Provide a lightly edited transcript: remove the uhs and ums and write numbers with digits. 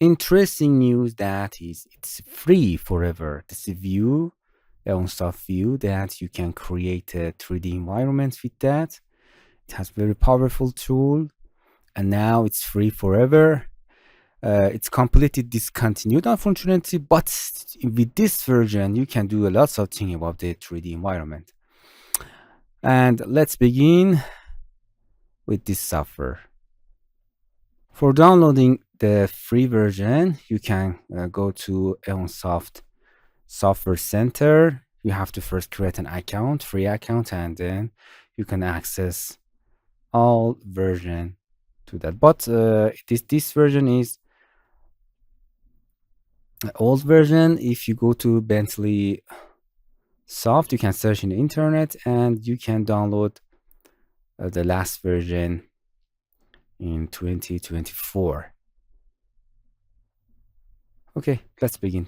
interesting news that is it's free forever. This view, soft view, that you can create a 3D environment with that. It has very powerful tool, and now it's free forever. It's completely discontinued, unfortunately, but with this version, you can do a lot of things about the 3D environment. And let's begin with this software. For downloading the free version, you can go to EonSoft Software Center. You have to first create an account, free account, and then you can access all version to that. But this version is an old version. If you go to Bentley Soft, you can search in the internet and you can download the last version in 2024. Okay, let's begin.